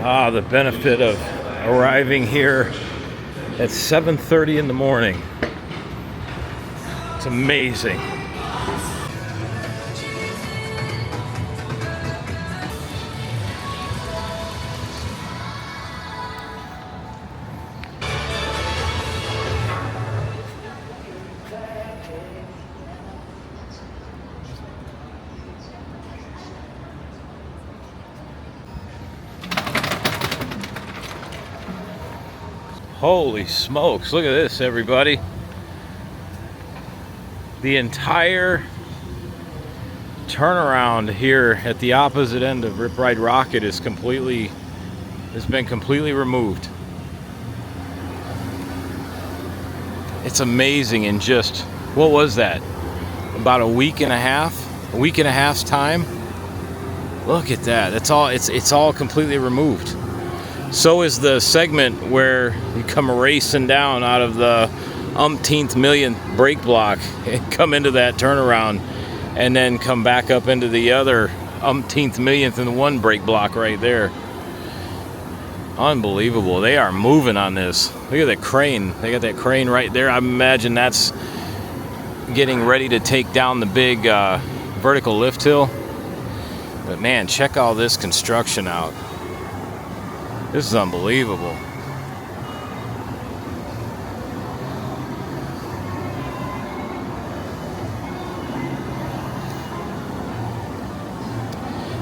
The benefit of arriving here at 7:30 in the morning. It's amazing. Holy smokes, look at this, everybody. The entire turnaround here at the opposite end of Rip Ride Rockit has been completely removed. It's amazing in just, what was that? About a week and a half's time? Look at that. It's all completely removed. So is the segment where you come racing down out of the umpteenth millionth brake block and come into that turnaround and then come back up into the other umpteenth millionth and one brake block right there. Unbelievable. They are moving on this. Look at that crane. They got that crane right there. I imagine that's getting ready to take down the big vertical lift hill. But man, check all this construction out. This is unbelievable.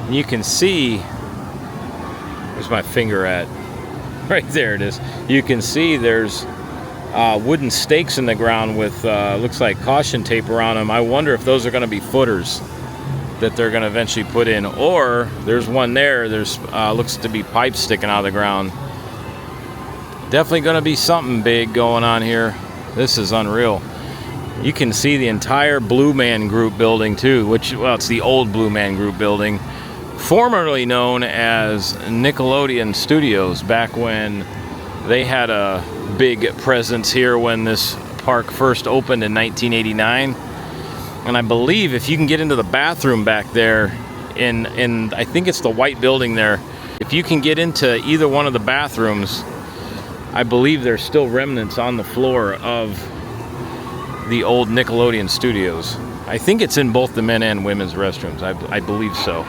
And you can see, where's my finger at? Right there it is. You can see there's wooden stakes in the ground with looks like caution tape around them. I wonder if those are going to be footers that they're going to eventually put in, or there's one there. There's looks to be pipes sticking out of the ground. Definitely going to be something big going on here. This is unreal. You can see the entire Blue Man Group building too, which, well, it's the old Blue Man Group building, formerly known as Nickelodeon Studios, back when they had a big presence here when this park first opened in 1989. And I believe if you can get into the bathroom back there in I think it's the white building there, if you can get into either one of the bathrooms, I believe there's still remnants on the floor of the old Nickelodeon Studios. I think it's in both the men and women's restrooms. I believe so.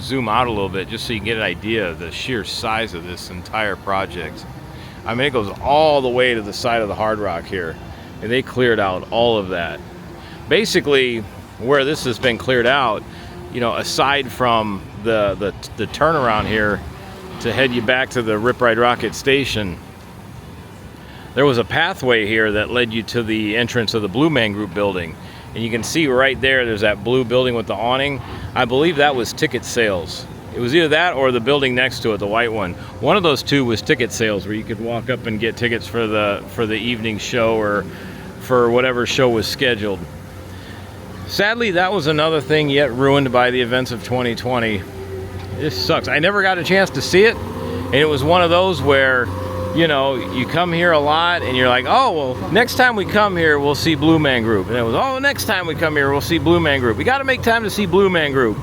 Zoom out a little bit just so you can get an idea of the sheer size of this entire project. I mean, it goes all the way to the side of the Hard Rock here, and they cleared out all of that. Basically, where this has been cleared out, you know, aside from the turnaround here to head you back to the Rip Ride Rockit station, there was a pathway here that led you to the entrance of the Blue Man Group building. And you can see right there's that blue building with the awning. I believe that was ticket sales. It was either that or the building next to it, the white one. One of those two was ticket sales, where you could walk up and get tickets for the evening show or for whatever show was scheduled. Sadly, that was another thing yet ruined by the events of 2020. This sucks. I never got a chance to see it, and it was one of those where, you know, you come here a lot and you're like, oh, well, next time we come here, we'll see Blue Man Group. And it was, oh, next time we come here, we'll see Blue Man Group. We got to make time to see Blue Man Group.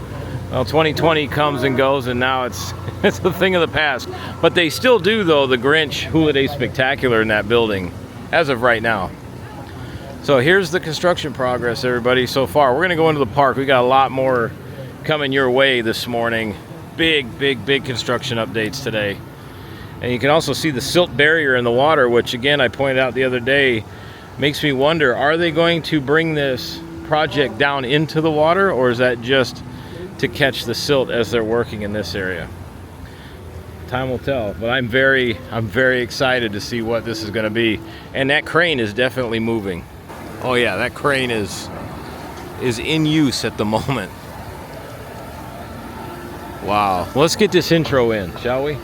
Well, 2020 comes and goes, and now it's a thing of the past. But they still do, though, the Grinch Hula Day Spectacular in that building, as of right now. So here's the construction progress, everybody, so far. We're going to go into the park. We got a lot more coming your way this morning. Big construction updates today. And you can also see the silt barrier in the water, which, again, I pointed out the other day, makes me wonder, are they going to bring this project down into the water, or is that just to catch the silt as they're working in this area? Time will tell, but I'm very excited to see what this is going to be. And that crane is definitely moving. Oh yeah, that crane is in use at the moment. Wow. Let's get this intro in, shall we?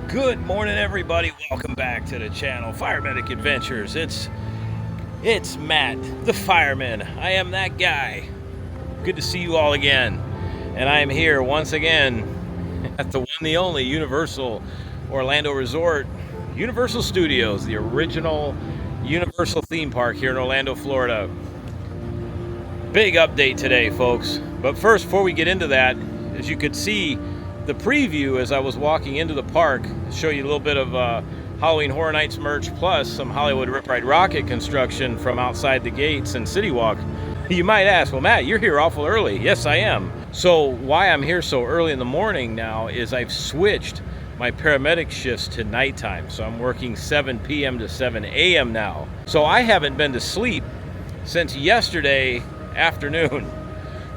Good morning, everybody. Welcome back to the channel, Fire Medic Adventures. It's Matt, the fireman. I am that guy. Good to see you all again. And I am here once again at the one, the only Universal Orlando Resort, Universal Studios, the original Universal theme park here in Orlando, Florida. Big update today, folks. But first, before we get into that, as you could see, the preview as I was walking into the park, show you a little bit of Halloween Horror Nights merch plus some Hollywood Rip Ride Rockit construction from outside the gates and City Walk. You might ask, well, Matt, you're here awful early. Yes, I am. So why I'm here so early in the morning now is I've switched my paramedic shifts to nighttime. So I'm working 7 p.m. to 7 a.m. now. So I haven't been to sleep since yesterday afternoon.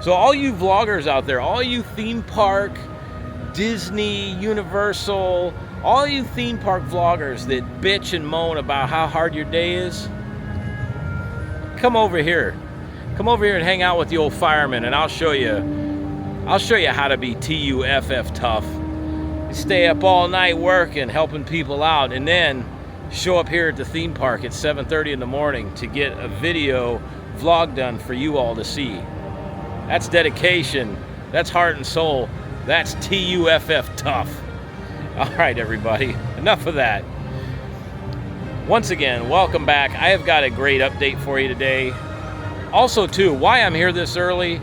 So all you vloggers out there, all you theme park, Disney, Universal, all you theme park vloggers that bitch and moan about how hard your day is, come over here. Come over here and hang out with the old fireman, and I'll show you how to be TUFF tough. Stay up all night working, helping people out, and then show up here at the theme park at 7:30 in the morning to get a video vlog done for you all to see. That's dedication. That's heart and soul. That's TUFF tough. All right, everybody, enough of that. Once again, welcome back. I have got a great update for you today. Also, too, why I'm here this early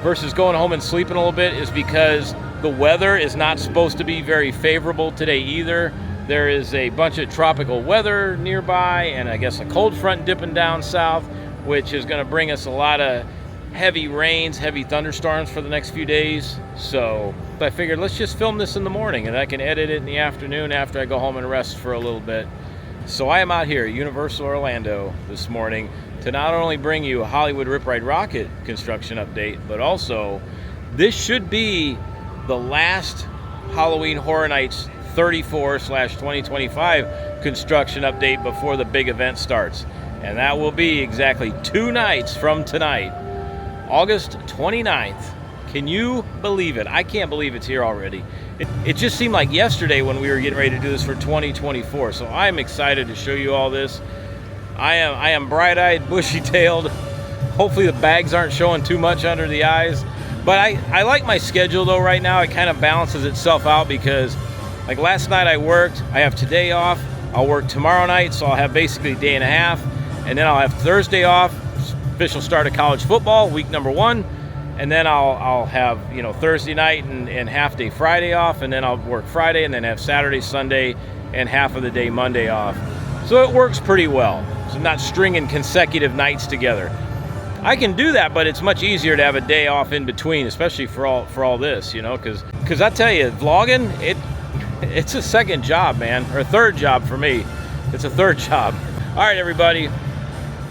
versus going home and sleeping a little bit is because the weather is not supposed to be very favorable today either. There is a bunch of tropical weather nearby, and I guess a cold front dipping down south, which is going to bring us a lot of heavy rains, heavy thunderstorms for the next few days. So I figured let's just film this in the morning, and I can edit it in the afternoon after I go home and rest for a little bit. So I am out here at Universal Orlando this morning to not only bring you a Hollywood Rip Ride Rockit construction update, but also this should be the last Halloween Horror Nights 34/2025 construction update before the big event starts. And that will be exactly 2 nights from tonight, August 29th. Can you believe it? I can't believe it's here already. It just seemed like yesterday when we were getting ready to do this for 2024. So I'm excited to show you all this. I am bright-eyed, bushy-tailed. Hopefully the bags aren't showing too much under the eyes. But I like my schedule though right now. It kind of balances itself out because like last night I worked. I have today off. I'll work tomorrow night, so I'll have basically a day and a half. And then I'll have Thursday off, official start of college football, week number 1. And then I'll have, you know, Thursday night and half day Friday off, and then I'll work Friday and then have Saturday, Sunday, and half of the day Monday off. So it works pretty well. So I'm not stringing consecutive nights together. I can do that, but it's much easier to have a day off in between, especially for all this, you know, because I tell you, vlogging, it's a second job, man, or a third job for me. It's a third job. All right, everybody,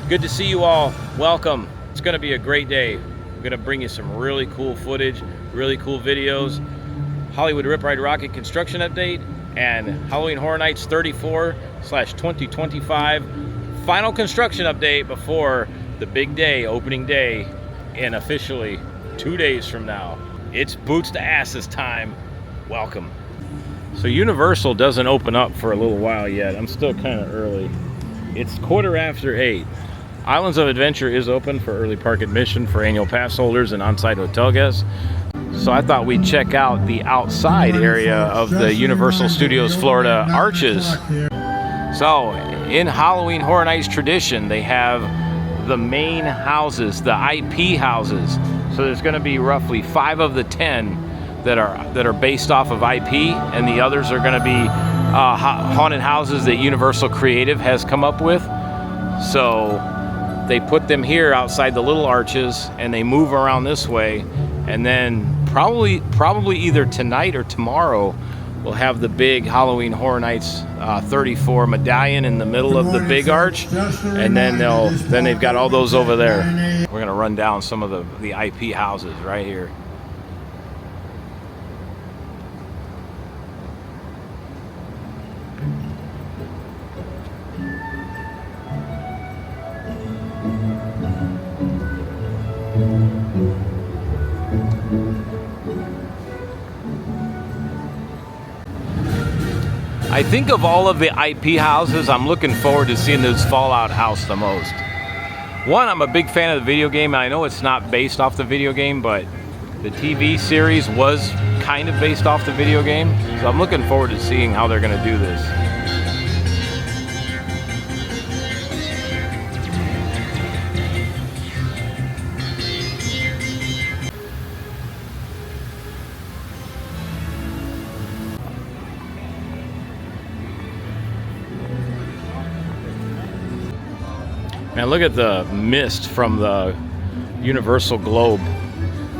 good to see you all. Welcome. It's going to be a great day. I'm going to bring you some really cool footage, really cool videos, Hollywood Rip Ride Rockit construction update, and Halloween Horror Nights 34/2025 final construction update before the big day, opening day, and officially 2 days from now. It's boots to asses time. Welcome. So Universal doesn't open up for a little while yet. I'm still kind of early. It's 8:15. Islands of Adventure is open for early park admission for annual pass holders and on-site hotel guests. So I thought we'd check out the outside area of the Universal Studios Florida arches. So in Halloween Horror Nights tradition, they have the main houses, the IP houses. So there's going to be roughly 5 of the 10 that are based off of IP, and the others are going to be haunted houses that Universal Creative has come up with. So they put them here outside the little arches, and they move around this way, and then probably either tonight or tomorrow we'll have the big Halloween Horror Nights 34 medallion in the middle of the big arch, and then they've got all those over there. We're gonna run down some of the IP houses right here. I think of all of the IP houses, I'm looking forward to seeing this Fallout house the most. One, I'm a big fan of the video game. I know it's not based off the video game, but the TV series was kind of based off the video game. So I'm looking forward to seeing how they're going to do this. Man, look at the mist from the Universal globe.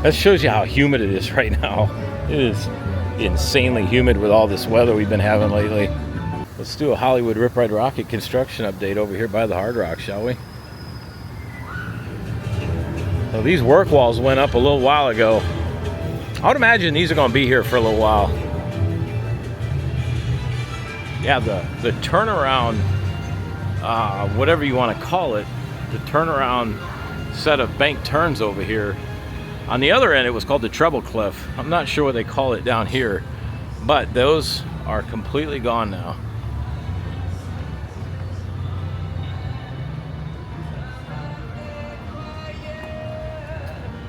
That shows you how humid it is right now. It is insanely humid with all this weather we've been having lately. Let's do a Hollywood Rip Ride Rockit construction update over here by the Hard Rock, shall we? So these work walls went up a little while ago. I would imagine these are going to be here for a little while. Yeah, the turnaround, whatever you want to call it, the turnaround set of bank turns over here. On the other end, it was called the treble cliff. I'm not sure what they call it down here, but those are completely gone now.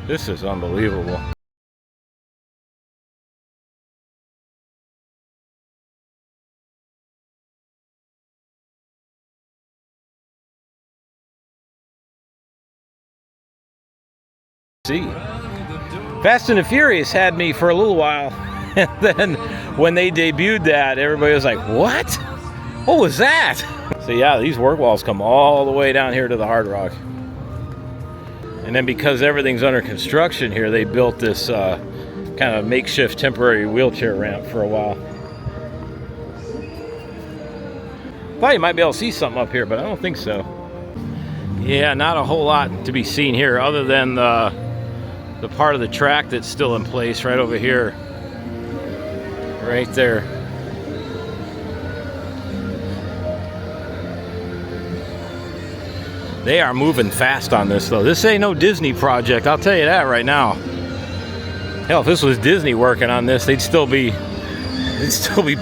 This is unbelievable. See, Fast and the Furious had me for a little while, and then when they debuted that, everybody was like, what? What was that? So yeah, these work walls come all the way down here to the Hard Rock. And then because everything's under construction here, they built this kind of makeshift temporary wheelchair ramp for a while. Thought you might be able to see something up here, but I don't think so. Yeah, not a whole lot to be seen here other than the part of the track that's still in place right over here. Right there. They are moving fast on this though. This ain't no Disney project, I'll tell you that right now. Hell, if this was Disney working on this, they'd still be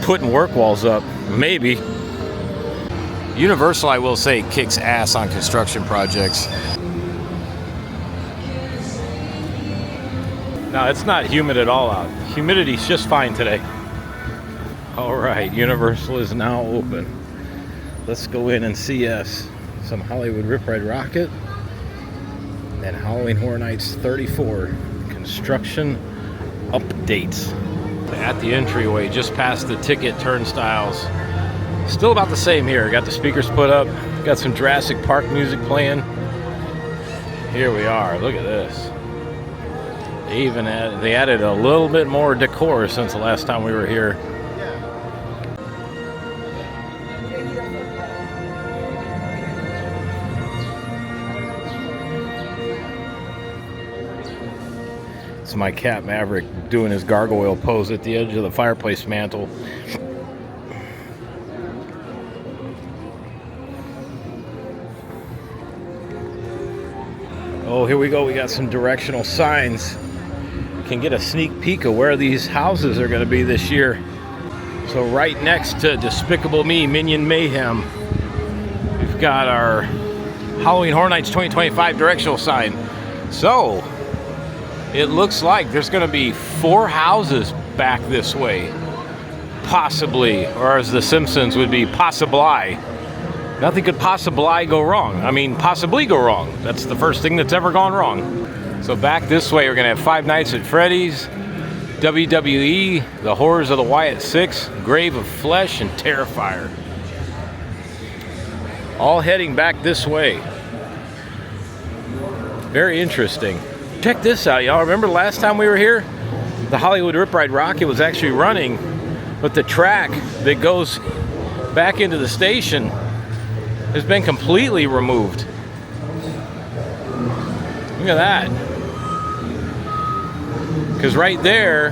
putting work walls up. Maybe. Universal, I will say, kicks ass on construction projects. No, it's not humid at all out. Humidity's just fine today. All right, Universal is now open. Let's go in and see some Hollywood Rip Ride Rockit and Halloween Horror Nights 34 construction updates. At the entryway, just past the ticket turnstiles. Still about the same here. Got the speakers put up. Got some Jurassic Park music playing. Here we are. Look at this. They added a little bit more decor since the last time we were here. It's my cat Maverick doing his gargoyle pose at the edge of the fireplace mantle. Oh, here we go. We got some directional signs. Can get a sneak peek of where these houses are going to be this year. So right next to Despicable Me, Minion Mayhem, we've got our Halloween Horror Nights 2025 directional sign. So it looks like there's going to be 4 houses back this way. Possibly, or as the Simpsons would be, possibly. Nothing could possibly go wrong. I mean, possibly go wrong. That's the first thing that's ever gone wrong. So back this way, we're going to have Five Nights at Freddy's, WWE, The Horrors of the Wyatt Six, Grave of Flesh, and Terrifier. All heading back this way. Very interesting. Check this out, y'all. Remember last time we were here? The Hollywood Rip Ride Rockit was actually running, but the track that goes back into the station has been completely removed. Look at that. Because right there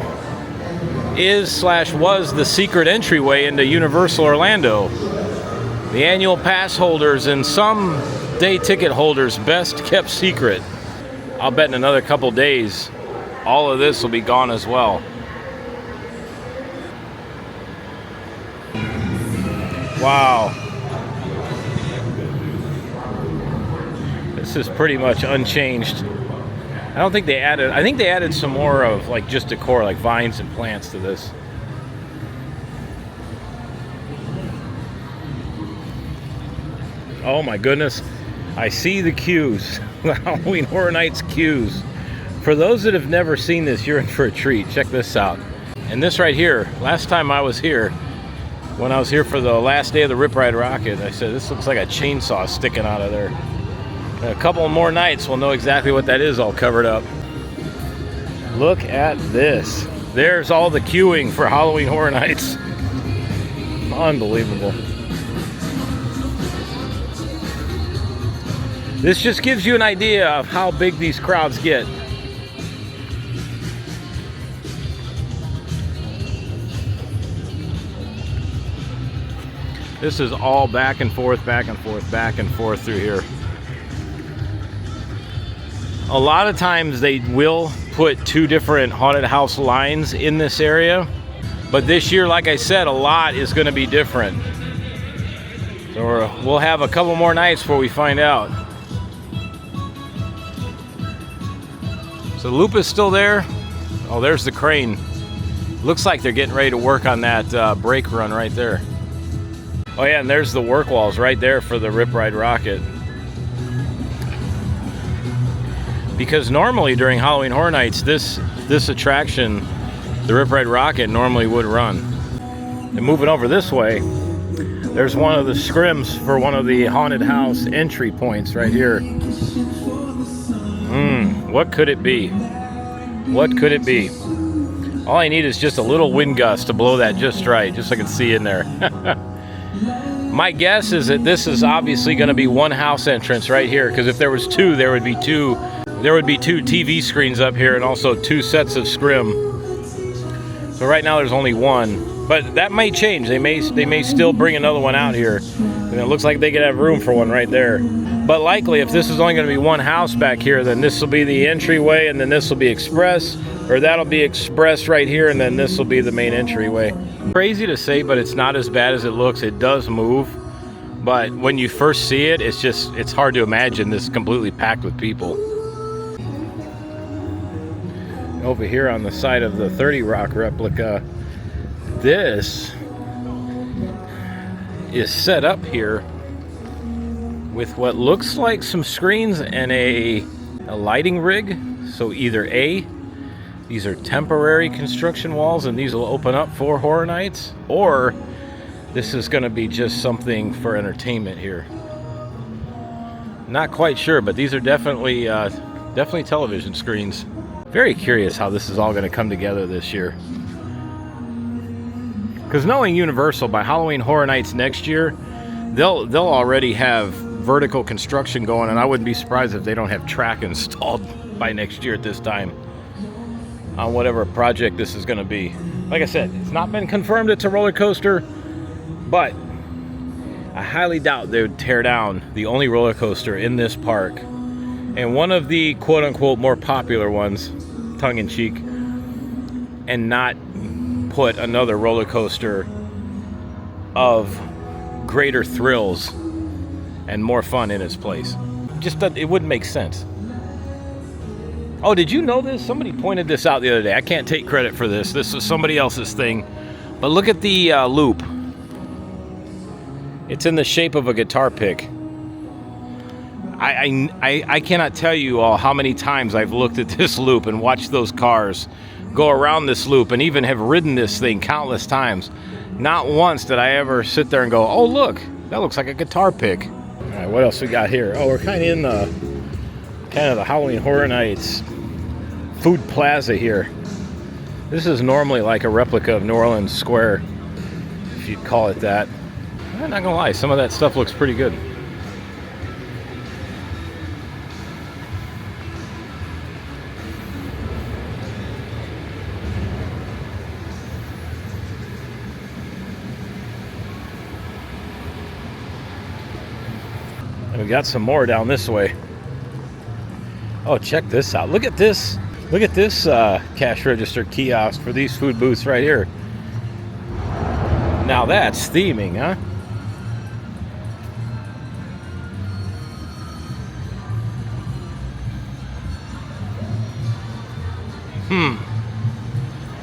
was the secret entryway into Universal Orlando. The annual pass holders and some day ticket holders' best kept secret. I'll bet in another couple days, all of this will be gone as well. Wow. This is pretty much unchanged. I think they added some more of like just decor, like vines and plants to this. Oh my goodness. I see the queues. The Halloween Horror Nights queues. For those that have never seen this, you're in for a treat. Check this out. And this right here, last time I was here, when I was here for the last day of the Rip Ride Rockit, I said, this looks like a chainsaw sticking out of there. A couple more nights, we'll know exactly what that is all covered up. Look at this. There's all the queuing for Halloween Horror Nights. Unbelievable. This just gives you an idea of how big these crowds get. This is all back and forth, back and forth, back and forth through here. A lot of times they will put two different haunted house lines in this area, but this year, like I said, a lot is going to be different. So we'll have a couple more nights before we find out. So the loop is still there. Oh, there's the crane. Looks like they're getting ready to work on that brake run right there. Oh yeah, and there's the work walls right there for the Rip Ride Rockit. Because normally during Halloween Horror Nights, this attraction, the Rip Ride Rockit, normally would run. And moving over this way, there's one of the scrims for one of the haunted house entry points right here. What could it be? What could it be? All I need is just a little wind gust to blow that just right, just so I can see in there. My guess is that this is obviously going to be one house entrance right here, because if there was two, there would be two TV screens up here and also two sets of scrim. So right now there's only one, but that may change. They may still bring another one out here. And it looks like they could have room for one right there. But likely, if this is only going to be one house back here, then this will be the entryway, and then this will be express, or that'll be express right here, and then this will be the main entryway. Crazy to say, but it's not as bad as it looks. It does move, but when you first see it, it's hard to imagine this completely packed with people. Over here on the side of the 30 Rock replica, this is set up here with what looks like some screens and a lighting rig. So either A, these are temporary construction walls and these will open up for Horror Nights, or this is going to be just something for entertainment here. Not quite sure, but these are definitely television screens. Very curious how this is all going to come together this year. Because knowing Universal, by Halloween Horror Nights next year, they'll already have vertical construction going, and I wouldn't be surprised if they don't have track installed by next year at this time on whatever project this is going to be. Like I said, it's not been confirmed it's a roller coaster, but I highly doubt they would tear down the only roller coaster in this park and one of the quote-unquote more popular ones, tongue-in-cheek, and not put another roller coaster of greater thrills and more fun in its place. It wouldn't make sense. Oh, did you know this? Somebody pointed this out the other day. I can't take credit for this. This is somebody else's thing. But look at the loop. It's in the shape of a guitar pick. I cannot tell you all how many times I've looked at this loop and watched those cars go around this loop, and even have ridden this thing countless times. Not once did I ever sit there and go, oh look, that looks like a guitar pick. All right, what else we got here? Oh, we're kind of in the Halloween Horror Nights food plaza here. This is normally like a replica of New Orleans Square, if you'd call it that. I'm not gonna lie, some of that stuff looks pretty good. And we got some more down this way. Oh, check this out. Look at this. Look at this cash register kiosk for these food booths right here. Now that's theming, huh?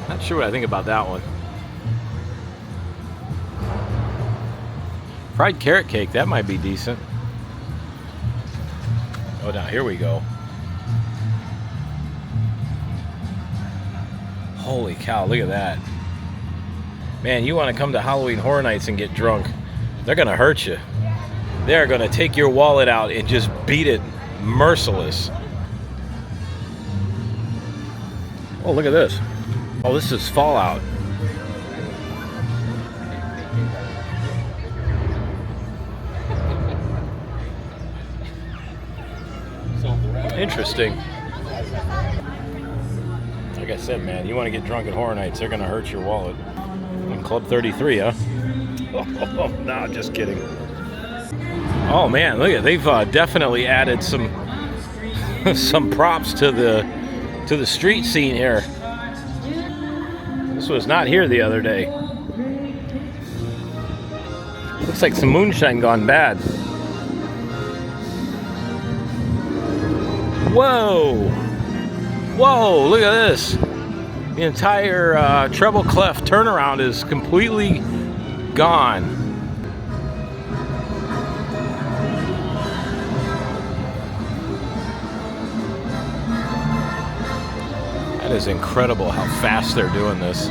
Not sure what I think about that one. Fried carrot cake, that might be decent. Oh, now here we go. Holy cow, look at that. Man, you want to come to Halloween Horror Nights and get drunk, they're going to hurt you. They're going to take your wallet out and just beat it merciless. Oh, look at this. Oh, this is Fallout. Interesting. Like I said, man, you want to get drunk at horror nights, they're going to hurt your wallet. On Club 33, huh? Oh, no, just kidding. Oh man, look at, they've definitely added some some props to the street scene here. This was not here the other day. Looks like some moonshine gone bad. Whoa! Whoa, look at this. The entire treble clef turnaround is completely gone. That is incredible how fast they're doing this.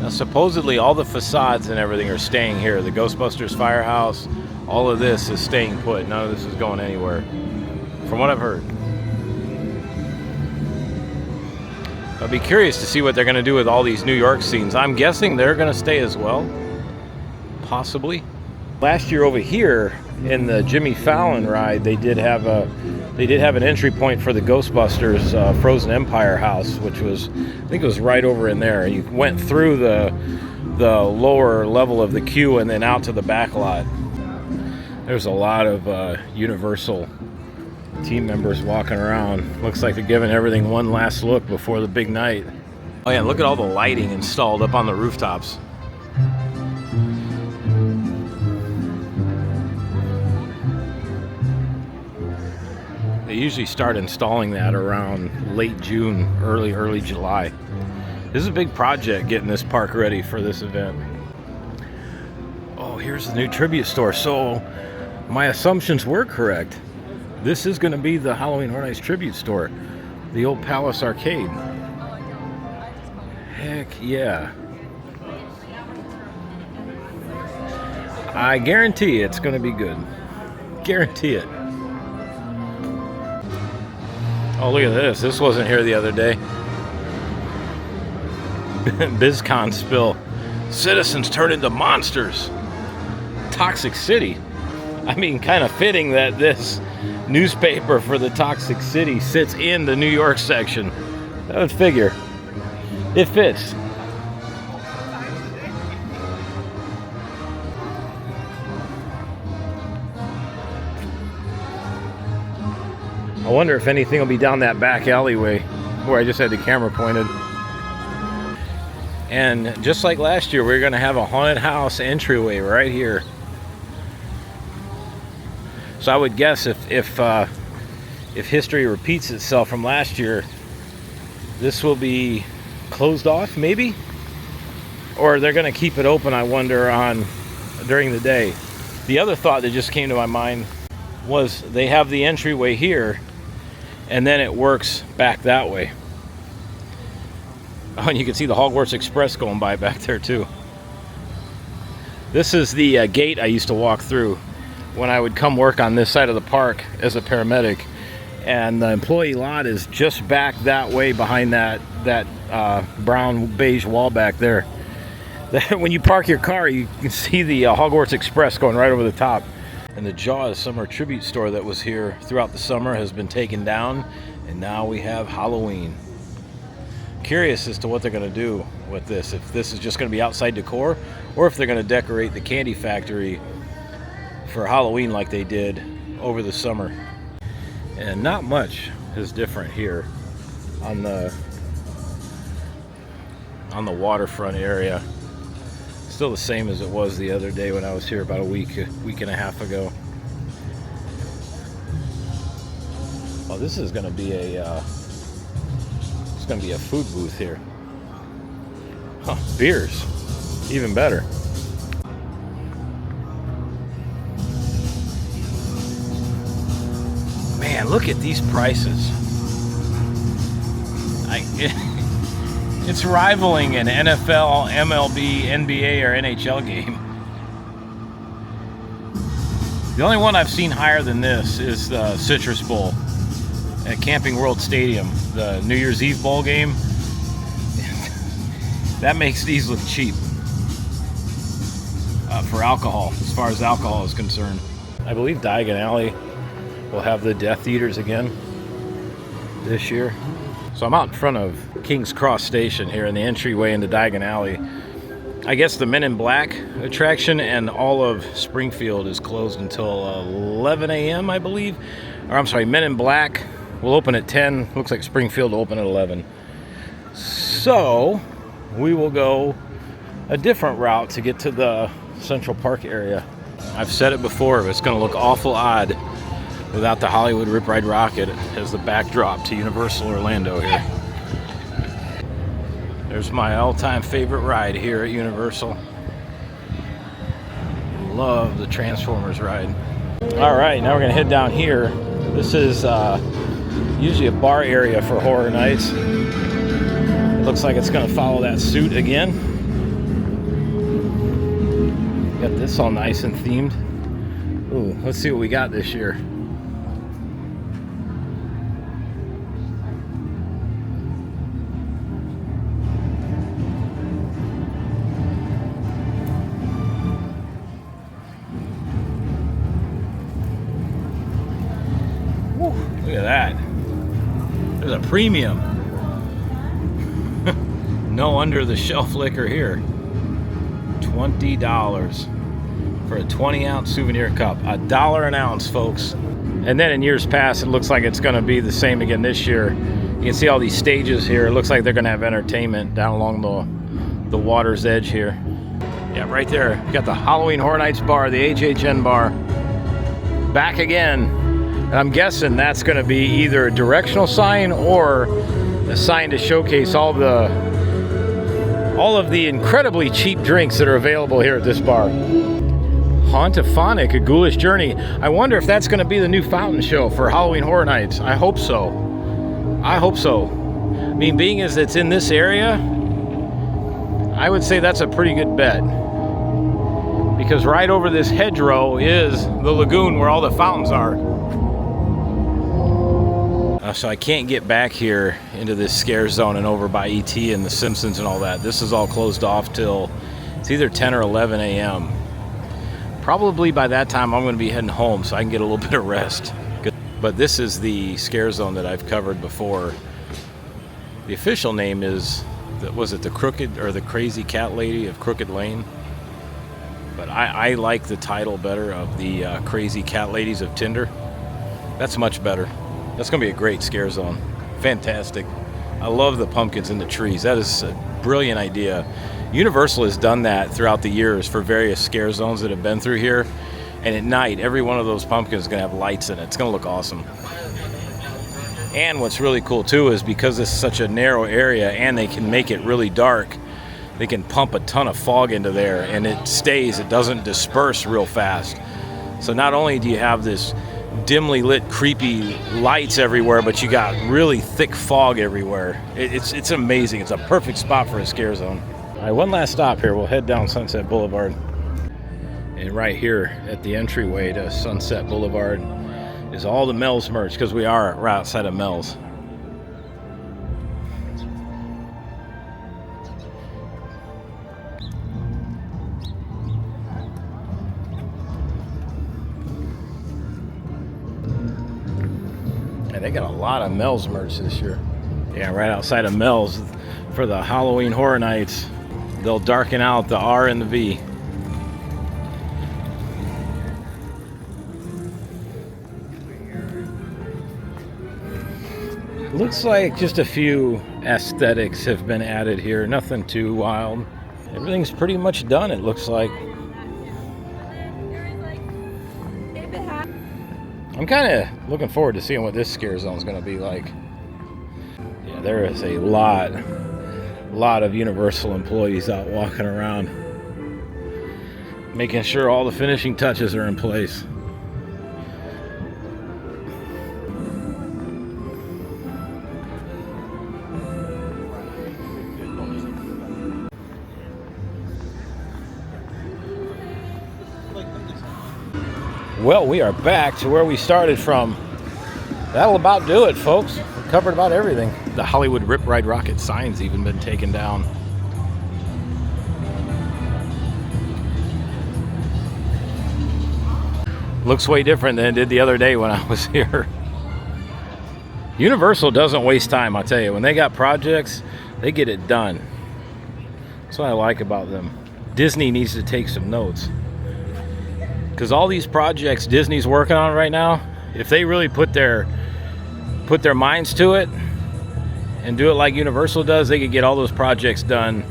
Now, supposedly all the facades and everything are staying here. The Ghostbusters firehouse, all of this is staying put. None of this is going anywhere, from what I've heard. I'll be curious to see what they're going to do with all these New York scenes. I'm guessing they're going to stay as well, possibly. Last year over here in the Jimmy Fallon ride, they did have an entry point for the Ghostbusters Frozen Empire house, which was, I think it was right over in there. You went through the lower level of the queue and then out to the back lot. There's a lot of Universal team members walking around. Looks like they're giving everything one last look before the big night. Oh yeah, look at all the lighting installed up on the rooftops. They usually start installing that around late June, early July. This is a big project getting this park ready for this event. Oh, here's the new tribute store. So my assumptions were correct. This is going to be the Halloween Horror Nights tribute store, the old Palace Arcade. Heck yeah. I guarantee it's going to be good. Guarantee it. Oh, look at this. This wasn't here the other day. BizCon spill. Citizens turn into monsters. Toxic City. I mean, kind of fitting that this newspaper for the Toxic City sits in the New York section. I would figure. It fits. I wonder if anything will be down that back alleyway where I just had the camera pointed. And just like last year, we're going to have a haunted house entryway right here. So I would guess if history repeats itself from last year, this will be closed off, maybe, or they're going to keep it open. I wonder during the day. The other thought that just came to my mind was they have the entryway here, and then it works back that way. Oh, and you can see the Hogwarts Express going by back there too. This is the gate I used to walk through when I would come work on this side of the park as a paramedic, and the employee lot is just back that way behind that brown beige wall back there. When you park your car, you can see the Hogwarts Express going right over the top. And the Jaws Summer Tribute Store that was here throughout the summer has been taken down, and now we have Halloween. Curious as to what they're going to do with this, if this is just going to be outside decor, or if they're going to decorate the candy factory for Halloween like they did over the summer. And not much is different here on the waterfront area. Still the same as it was the other day when I was here about a week and a half ago. Oh, this is going to be a food booth here. Huh, beers, even better. Man, look at these prices. It's rivaling an NFL, MLB, NBA, or NHL game. The only one I've seen higher than this is the Citrus Bowl at Camping World Stadium, the New Year's Eve bowl game. That makes these look cheap for alcohol, as far as alcohol is concerned. I believe Diagon Alley will have the Death Eaters again this year. So I'm out in front of King's Cross Station here in the entryway into Diagon Alley. I guess the Men in Black attraction and all of Springfield is closed until 11 a.m. I believe. Or I'm sorry, Men in Black will open at 10. Looks like Springfield will open at 11. So we will go a different route to get to the Central Park area. I've said it before, but it's going to look awful odd without the Hollywood Rip Ride Rockit as the backdrop to Universal Orlando here. There's my all-time favorite ride here at Universal. Love the Transformers ride. All right, now we're gonna head down here. This is usually a bar area for horror nights. It looks like it's gonna follow that suit again. Got this all nice and themed. Ooh, let's see what we got this year. Look at that. There's a premium. No under the shelf liquor here. $20 for a 20-ounce souvenir cup. $1 an ounce, folks. And then in years past, it looks like it's going to be the same again this year. You can see all these stages here. It looks like they're going to have entertainment down along the water's edge here. Yeah, right there. You got the Halloween Horror Nights bar, the HHN bar. Back again. And I'm guessing that's going to be either a directional sign or a sign to showcase all of the incredibly cheap drinks that are available here at this bar. Hauntophonic, A Ghoulish Journey. I wonder if that's going to be the new fountain show for Halloween Horror Nights. I hope so. I hope so. I mean, being as it's in this area, I would say that's a pretty good bet. Because right over this hedgerow is the lagoon where all the fountains are. So I can't get back here into this scare zone and over by ET and the Simpsons and all that. This is all closed off till it's either 10 or 11 a.m. Probably by that time I'm going to be heading home so I can get a little bit of rest. But this is the scare zone that I've covered before. The official name is, was it the Crooked or the Crazy Cat Lady of Crooked Lane? But I like the title better of the Crazy Cat Ladies of Tinder. That's much better. That's going to be a great scare zone. Fantastic. I love the pumpkins in the trees. That is a brilliant idea. Universal has done that throughout the years for various scare zones that have been through here. And at night, every one of those pumpkins is going to have lights in it. It's going to look awesome. And what's really cool, too, is because it's such a narrow area and they can make it really dark, they can pump a ton of fog into there and it stays. It doesn't disperse real fast. So not only do you have this dimly lit, creepy lights everywhere, but you got really thick fog everywhere. It's amazing. It's a perfect spot for a scare zone. All right, one last stop here. We'll head down Sunset Boulevard. And right here at the entryway to Sunset Boulevard is all the Mel's merch, because we are right outside of Mel's. They got a lot of Mel's merch this year. Yeah, right outside of Mel's for the Halloween Horror Nights. They'll darken out the R and the V. Looks like just a few aesthetics have been added here. Nothing too wild. Everything's pretty much done, it looks like. I'm kind of looking forward to seeing what this scare zone is going to be like. Yeah, there is a lot of Universal employees out walking around, making sure all the finishing touches are in place. Well, we are back to where we started from. That'll about do it, folks. We covered about everything. The Hollywood Rip Ride Rockit sign's even been taken down. Looks way different than it did the other day when I was here. Universal doesn't waste time, I tell you. When they got projects, they get it done. That's what I like about them. Disney needs to take some notes. Because all these projects Disney's working on right now, if they really put their minds to it and do it like Universal does, they could get all those projects done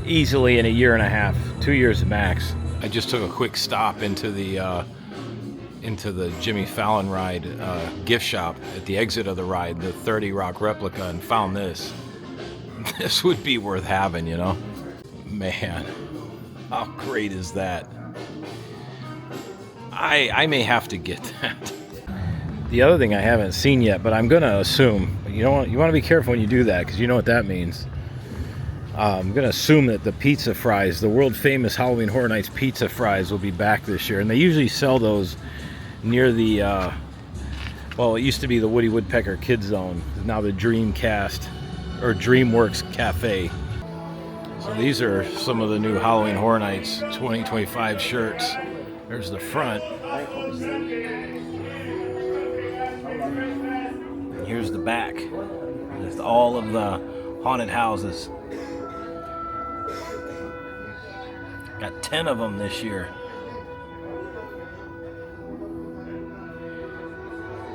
easily in a year and a half, 2 years max. I just took a quick stop into the Jimmy Fallon ride gift shop at the exit of the ride, the 30 Rock replica, and found this. This would be worth having, you know? Man, how great is that? I may have to get that. The other thing I haven't seen yet, but I'm gonna assume, you want to be careful when you do that, because you know what that means. I'm gonna assume that the pizza fries, the world famous Halloween Horror Nights pizza fries, will be back this year, and they usually sell those near the well, it used to be the Woody Woodpecker Kids Zone, now the Dreamcast or DreamWorks Cafe. So these are some of the new Halloween Horror Nights 2025 shirts. There's the front. And here's the back. There's all of the haunted houses. Got 10 of them this year.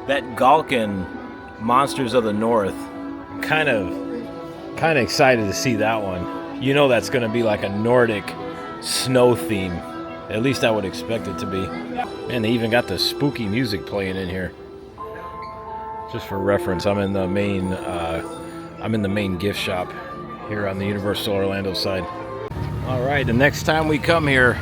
That Galkin Monsters of the North, kind of excited to see that one. You know that's going to be like a Nordic snow theme. At least I would expect it to be. And they even got the spooky music playing in here. Just for reference, I'm in the main gift shop here on the Universal Orlando side. All right, the next time we come here,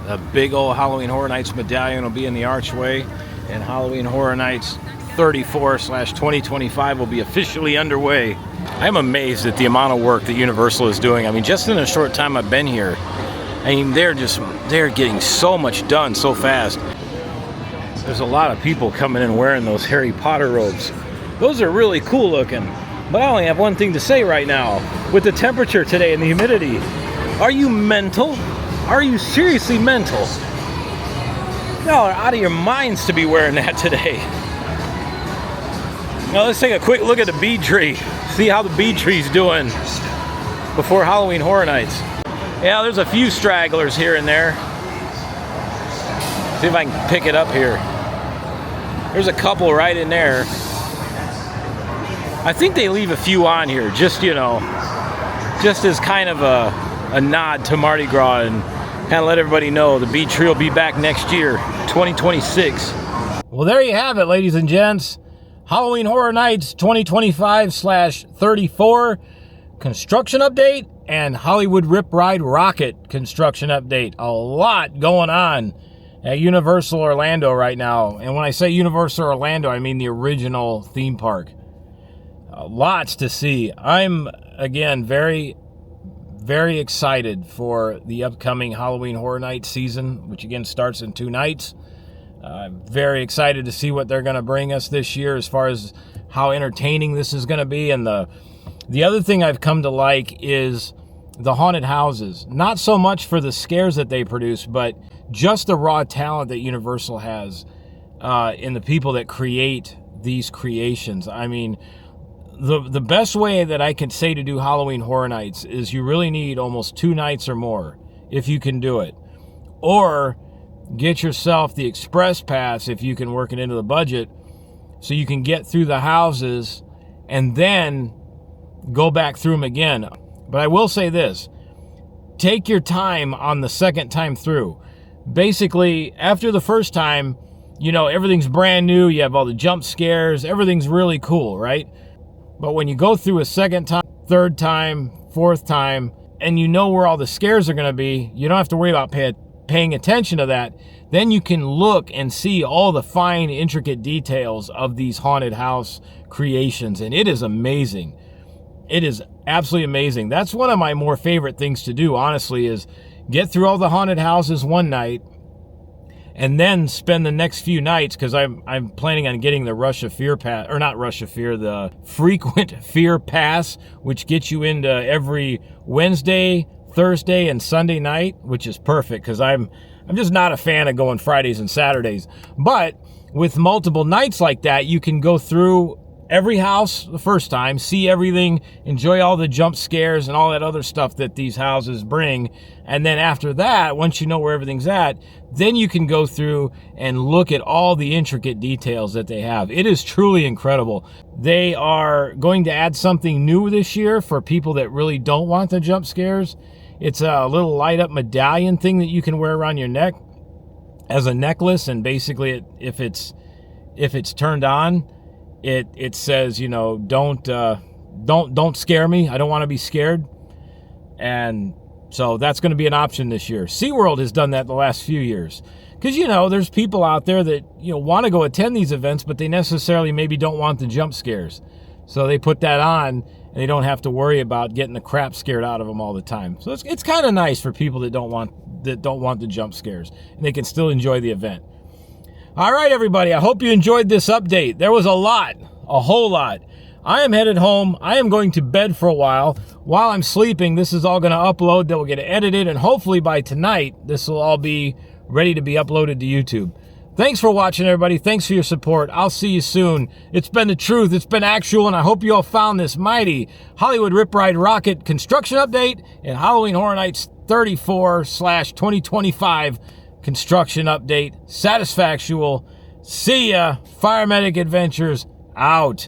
the big old Halloween Horror Nights medallion will be in the archway, and Halloween Horror Nights 34/2025 will be officially underway. I'm amazed at the amount of work that Universal is doing. I mean, just in a short time I've been here, I mean, they're getting so much done so fast. There's a lot of people coming in wearing those Harry Potter robes. Those are really cool looking. But I only have one thing to say right now. With the temperature today and the humidity, are you mental? Are you seriously mental? Y'all are out of your minds to be wearing that today. Now let's take a quick look at the bead tree. See how the bead tree's doing before Halloween Horror Nights. Yeah, there's a few stragglers here and there. See if I can pick it up here. There's a couple right in there. I think they leave a few on here, just, you know, just as kind of a nod to Mardi Gras and kind of let everybody know the bead tree will be back next year, 2026. Well, there you have it, ladies and gents. Halloween Horror Nights 2025/34 construction update and Hollywood Rip Ride Rockit construction update. A lot going on at Universal Orlando right now. And when I say Universal Orlando, I mean the original theme park. Lots to see. I'm, again, very, very excited for the upcoming Halloween Horror Nights season, which again starts in 2 nights. I'm very excited to see what they're going to bring us this year as far as how entertaining this is going to be. And the other thing I've come to like is the haunted houses. Not so much for the scares that they produce, but just the raw talent that Universal has in the people that create these creations. I mean, the best way that I can say to do Halloween Horror Nights is you really need almost 2 nights or more if you can do it. Or get yourself the express pass if you can work it into the budget so you can get through the houses and then go back through them again. But I will say this, take your time on the second time through. Basically, after the first time, you know, everything's brand new, you have all the jump scares, everything's really cool, right? But when you go through a second time, third time, fourth time, and you know where all the scares are going to be, you don't have to worry about paying attention to that. Then you can look and see all the fine, intricate details of these haunted house creations, and it is amazing. It is absolutely amazing. That's one of my more favorite things to do, honestly, is get through all the haunted houses one night, and then spend the next few nights, because I'm planning on getting the Rush of Fear pass, or not Rush of Fear, the Frequent Fear pass, which gets you into every Wednesday, Thursday, and Sunday night, which is perfect, because I'm just not a fan of going Fridays and Saturdays. But with multiple nights like that, you can go through every house the first time, see everything, enjoy all the jump scares and all that other stuff that these houses bring. And then after that, once you know where everything's at, then you can go through and look at all the intricate details that they have. It is truly incredible. They are going to add something new this year for people that really don't want the jump scares. It's a little light up medallion thing that you can wear around your neck as a necklace, and basically if it's turned on, it says, you know, don't scare me. I don't want to be scared. And so that's going to be an option this year. SeaWorld has done that the last few years. Because, you know, there's people out there that, you know, want to go attend these events, but they necessarily maybe don't want the jump scares. So they put that on, and they don't have to worry about getting the crap scared out of them all the time. So it's kind of nice for people that don't want the jump scares, and they can still enjoy the event. All right, everybody, I hope you enjoyed this update. There was a whole lot. I am headed home. I am going to bed for a while. While I'm sleeping, this is all going to upload. That will get edited, and hopefully by tonight, this will all be ready to be uploaded to YouTube. Thanks for watching, everybody. Thanks for your support. I'll see you soon. It's been the truth. It's been actual, and I hope you all found this mighty Hollywood Rip Ride Rockit construction update and Halloween Horror Nights 34/2025 construction update satisfactual. See ya. Fire Medic Adventures out.